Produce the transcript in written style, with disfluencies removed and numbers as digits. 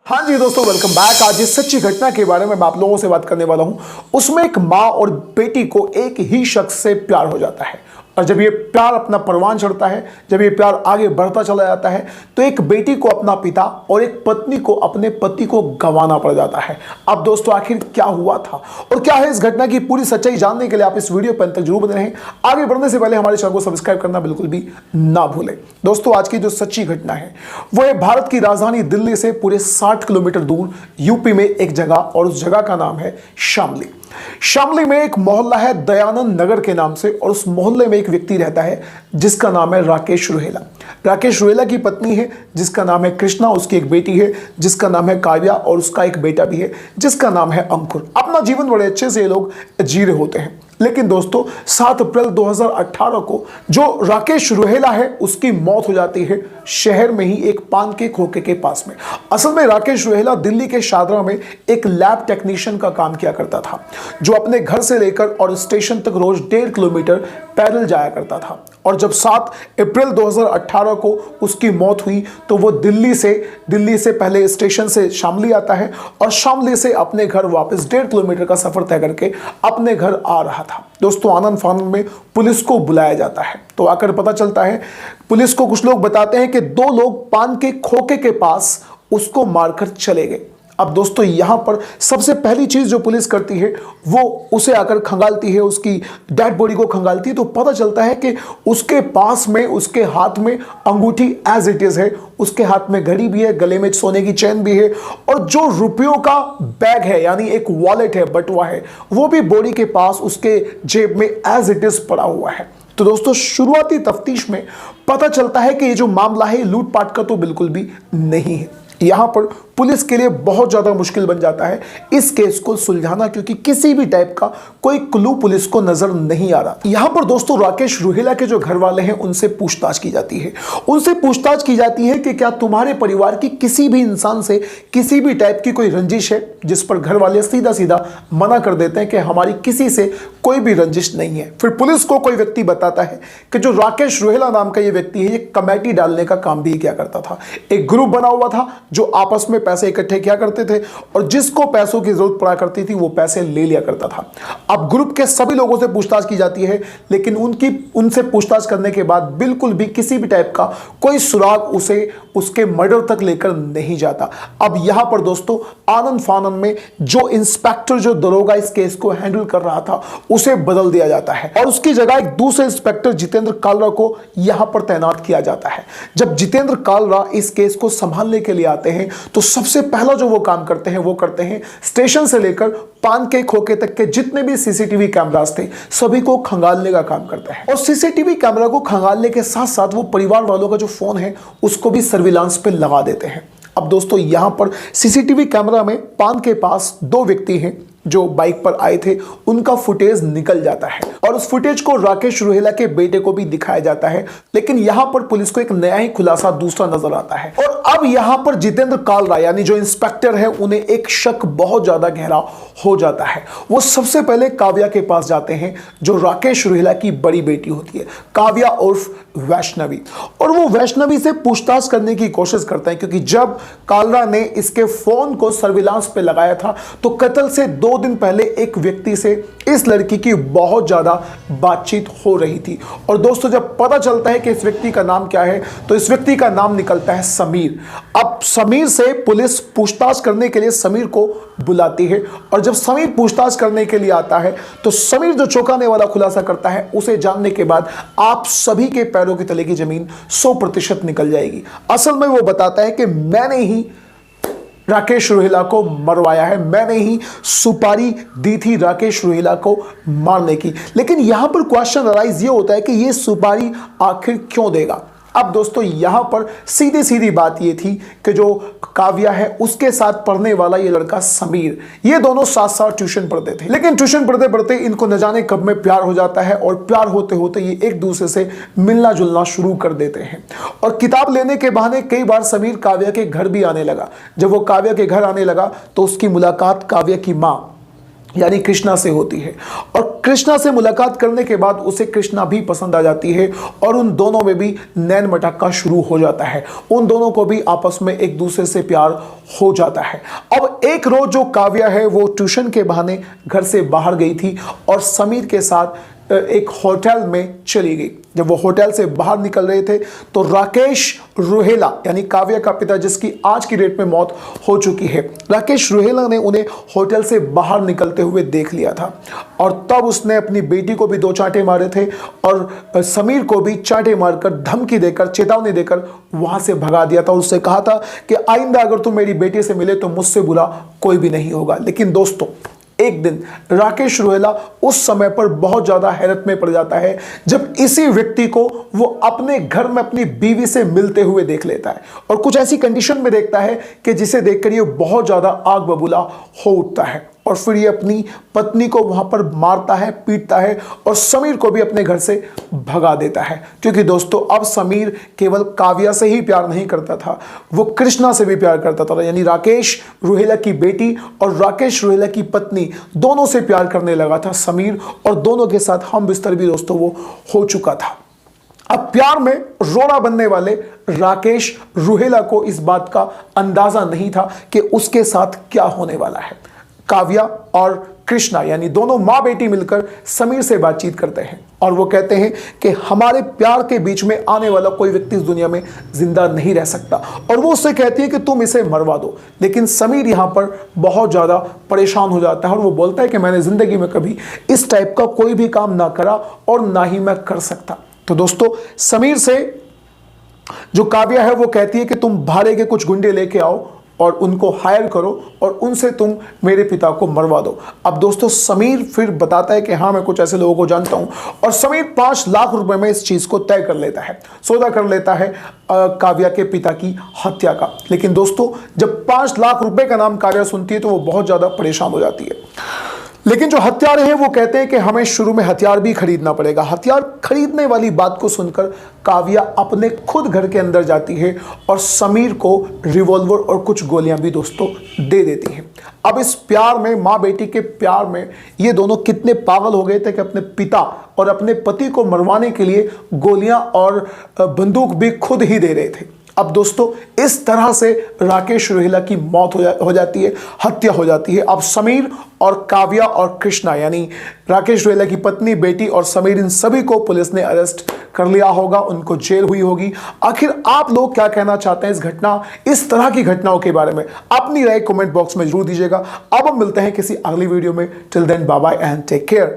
हाँ जी दोस्तों, welcome back. आज इस सच्ची घटना के बारे में मैं आप लोगों से बात करने वाला हूं। उसमें एक माँ और बेटी को एक ही शख्स से प्यार हो जाता है, और जब ये प्यार अपना परवान चढ़ता है, जब ये प्यार आगे बढ़ता चला जाता है, तो एक बेटी को अपना पिता और एक पत्नी को अपने पति को गंवाना पड़ जाता है। अब दोस्तों, आखिर क्या हुआ था और क्या है इस घटना की पूरी सच्चाई जानने के लिए आप इस वीडियो पर अंत तक जरूर बने रहें। आगे बढ़ने से पहले हमारे चैनल को सब्सक्राइब करना बिल्कुल भी ना भूलें। दोस्तों, आज की जो सच्ची घटना है वो है भारत की राजधानी दिल्ली से पूरे 60 किलोमीटर दूर यूपी में एक जगह, और उस जगह का नाम है शामली। शामली में एक मोहल्ला है दयानंद नगर के नाम से, और उस मोहल्ले में एक व्यक्ति रहता है जिसका नाम है राकेश रुहेला। राकेश रुहेला की पत्नी है जिसका नाम है कृष्णा, उसकी एक बेटी है जिसका नाम है काव्या, और उसका एक बेटा भी है जिसका नाम है अंकुर। अपना जीवन बड़े अच्छे से ये लोग जी रहे होते हैं। लेकिन दोस्तों, 7 अप्रैल 2018 को जो राकेश रुहेला है उसकी मौत हो जाती है शहर में ही एक पान के खोखे के पास में। असल में राकेश रुहेला दिल्ली के शादरा में एक लैब टेक्नीशियन का काम किया करता था, जो अपने घर से लेकर और स्टेशन तक रोज 1.5 किलोमीटर पैदल जाया करता था। और जब 7 अप्रैल 2018 को उसकी मौत हुई तो वो दिल्ली से पहले स्टेशन से शामली आता है, और शामली से अपने घर वापस 1.5 किलोमीटर का सफर तय करके अपने घर आ रहा था। दोस्तों, आनंद फानंद में पुलिस को बुलाया जाता है, तो आकर पता चलता है, पुलिस को कुछ लोग बताते हैं कि 2 लोग पान के खोखे के पास उसको मारकर चले गए। अब दोस्तों, यहां पर सबसे पहली चीज जो पुलिस करती है वो उसे आकर खंगालती है, उसकी डेड बॉडी को खंगालती है, तो पता चलता है कि उसके पास में, उसके हाथ में अंगूठी एज इट इज है, उसके हाथ में घड़ी भी है, गले में सोने की चेन भी है, और जो रुपयों का बैग है यानी एक वॉलेट है, बटुआ है, वो भी बॉडी के पास उसके जेब में एज इट इज पड़ा हुआ है। तो दोस्तों, शुरुआती तफ्तीश में पता चलता है कि ये जो मामला है लूटपाट का तो बिल्कुल भी नहीं है। यहां पर पुलिस के लिए बहुत ज्यादा मुश्किल बन जाता है इस केस को सुलझाना, क्योंकि किसी भी टाइप का कोई क्लू पुलिस को नजर नहीं आ रहा। यहां पर दोस्तों, राकेश रुहेला के जो घर वाले हैं उनसे पूछताछ की जाती है। उनसे पूछताछ की जाती है कि क्या तुम्हारे परिवार की किसी भी इंसान से किसी भी टाइप की कोई रंजिश है, जिस पर घर वाले सीधा सीधा मना कर देते हैं कि हमारी किसी से कोई भी रंजिश नहीं है। फिर पुलिस को कोई व्यक्ति बताता है कि जो राकेश रुहेला नाम का ये व्यक्ति है, ये कमेटी डालने का काम भी किया करता था। एक ग्रुप बना हुआ था जो आपस में पैसे इकट्ठे किया करते थे, और जिसको पैसों की जरूरत पड़ा करती थी वो पैसे ले लिया करता था। अब ग्रुप के सभी लोगों से पूछताछ की जाती है, लेकिन उनसे पूछताछ करने के बाद बिल्कुल भी किसी भी टाइप का कोई सुराग उसे उसके मर्डर तक लेकर नहीं जाता। अब यहां पर दोस्तों, आनंद फानंद में जो इंस्पेक्टर, जो दरोगा इस केस को हैंडल कर रहा था, उसे बदल दिया जाता है, और उसकी जगह एक दूसरे इंस्पेक्टर जितेंद्र कालरा को यहां पर तैनात किया जाता है। जब जितेंद्र कालरा इस केस को संभालने के लिए आते हैं तो सबसे पहला जो वो काम करते हैं वो करते हैं स्टेशन से लेकर पान के खोखे तक के जितने भी सीसीटीवी कैमरास थे सभी को खंगालने का काम करता है। और सीसीटीवी कैमरा को खंगालने के साथ साथ वो परिवार वालों का जो फोन है उसको भी सर्विलांस पे लगा देते हैं। अब दोस्तों, यहां पर सीसीटीवी कैमरा में पान के पास 2 व्यक्ति हैं जो बाइक पर आए थे, उनका फुटेज निकल जाता है, और उस फुटेज को राकेश रुहेला के बेटे को भी दिखाया जाता है। लेकिन यहां पर पुलिस को एक नया ही खुलासा दूसरा नजर आता है, और अब यहां पर जितेंद्र कालरा यानी जो इंस्पेक्टर है उन्हें एक शक बहुत ज्यादा गहरा हो जाता है। वो सबसे पहले काव्या के पास जाते हैं, जो राकेश रुहेला की बड़ी बेटी होती है, काव्या उर्फ वैष्णवी, और वो वैष्णवी से पूछताछ करने की कोशिश करते हैं, क्योंकि जब कालरा ने इसके फोन को सर्विलांस पे लगाया था तो कत्ल से 2 दिन पहले एक व्यक्ति से इस लड़की की बहुत ज्यादा बातचीत हो रही थी। और दोस्तों, जब पता चलता है कि इस व्यक्ति का नाम क्या है तो इस व्यक्ति का नाम निकलता है समीर। अब समीर से पुलिस पूछताछ करने के लिए समीर को बुलाती है, और जब समीर पूछताछ करने के लिए आता है तो समीर जो चौंकाने वाला खुलासा करता है उसे जानने के बाद आप सभी के पैरों के तले की जमीन 100% निकल जाएगी। असल में वो बताता है कि मैंने ही राकेश रुहेला को मरवाया है, मैंने ही सुपारी दी थी राकेश रुहेला को मारने की। लेकिन यहां पर क्वेश्चन अराइज ये होता है कि ये सुपारी आखिर क्यों देगा। अब दोस्तों, यहां पर सीधी सीधी बात ये थी कि जो काव्या है उसके साथ पढ़ने वाला ये लड़का समीर, ये दोनों साथ साथ ट्यूशन पढ़ते थे। लेकिन ट्यूशन पढ़ते पढ़ते इनको न जाने कब में प्यार हो जाता है, और प्यार होते होते ये एक दूसरे से मिलना जुलना शुरू कर देते हैं। और किताब लेने के बहाने कई बार समीर काव्या के घर भी आने लगा। जब वो काव्या के घर आने लगा तो उसकी मुलाकात काव्या की माँ यानी कृष्णा से होती है। और कृष्णा से मुलाकात करने के बाद उसे कृष्णा भी पसंद आ जाती है और उन दोनों में भी नैन मटक्का शुरू हो जाता है। उन दोनों को भी आपस में एक दूसरे से प्यार हो जाता है। अब एक रोज जो काव्या है वो ट्यूशन के बहाने घर से बाहर गई थी और समीर के साथ एक होटल में चली गई। जब वो होटल से बाहर निकल रहे थे तो राकेश रुहेला यानी काव्या का पिता, जिसकी आज की डेट में मौत हो चुकी है, राकेश रुहेला ने उन्हें होटल से बाहर निकलते हुए देख लिया था और तब उसने अपनी बेटी को भी 2 चांटे मारे थे और समीर को भी चांटे मारकर, धमकी देकर, चेतावनी देकर वहां से भगा दिया था। उससे कहा था कि आइंदा अगर तुम मेरी बेटी से मिले तो मुझसे बुरा कोई भी नहीं होगा। लेकिन दोस्तों, एक दिन राकेश रुहेला उस समय पर बहुत ज्यादा हैरत में पड़ जाता है जब इसी व्यक्ति को वो अपने घर में अपनी बीवी से मिलते हुए देख लेता है और कुछ ऐसी कंडीशन में देखता है कि जिसे देखकर ये बहुत ज्यादा आग बबूला हो उठता है और फिर ये अपनी पत्नी को वहां पर मारता है, पीटता है और समीर को भी अपने घर से भगा देता है। क्योंकि दोस्तों, अब समीर केवल काव्या से ही प्यार नहीं करता था, वो कृष्णा से भी प्यार करता था। यानी राकेश रुहेला की बेटी और राकेश रुहेला की पत्नी दोनों से प्यार करने लगा था समीर, और दोनों के साथ हम बिस्तर भी दोस्तों वो हो चुका था। अब प्यार में रोड़ा बनने वाले राकेश रुहेला को इस बात का अंदाजा नहीं था कि उसके साथ क्या होने वाला है। काव्या और कृष्णा यानी दोनों माँ बेटी मिलकर समीर से बातचीत करते हैं और वो कहते हैं कि हमारे प्यार के बीच में आने वाला कोई व्यक्ति इस दुनिया में जिंदा नहीं रह सकता, और वो उससे कहती है कि तुम इसे मरवा दो। लेकिन समीर यहाँ पर बहुत ज़्यादा परेशान हो जाता है और वो बोलता है कि मैंने ज़िंदगी में कभी इस टाइप का कोई भी काम ना करा और ना ही मैं कर सकता। तो दोस्तों, समीर से जो काव्या है वो कहती है कि तुम भाड़े के कुछ गुंडे लेके आओ और उनको हायर करो और उनसे तुम मेरे पिता को मरवा दो। अब दोस्तों, समीर फिर बताता है कि हाँ, मैं कुछ ऐसे लोगों को जानता हूं, और समीर 5 लाख रुपए में इस चीज को तय कर लेता है, सौदा कर लेता है काव्या के पिता की हत्या का। लेकिन दोस्तों, जब 5 लाख रुपए का नाम काव्या सुनती है तो वो बहुत ज्यादा परेशान हो जाती है। लेकिन जो हथियार हैं वो कहते हैं कि हमें शुरू में हथियार भी खरीदना पड़ेगा। हथियार खरीदने वाली बात को सुनकर काव्या अपने खुद घर के अंदर जाती है और समीर को रिवॉल्वर और कुछ गोलियां भी दोस्तों दे देती है। अब इस प्यार में, माँ बेटी के प्यार में, ये दोनों कितने पागल हो गए थे कि अपने पिता और अपने पति को मरवाने के लिए गोलियां और बंदूक भी खुद ही दे रहे थे। अब दोस्तों, इस तरह से राकेश रुहेला की मौत हो जाती है, हत्या हो जाती है। अब समीर और काव्या और कृष्णा यानी राकेश रुहेला की पत्नी, बेटी और समीर, इन सभी को पुलिस ने अरेस्ट कर लिया होगा, उनको जेल हुई होगी। आखिर आप लोग क्या कहना चाहते हैं इस तरह की घटनाओं के बारे में? अपनी राय कमेंट बॉक्स में जरूर दीजिएगा। अब हम मिलते हैं किसी अगली वीडियो में। Till then, bye bye and take care.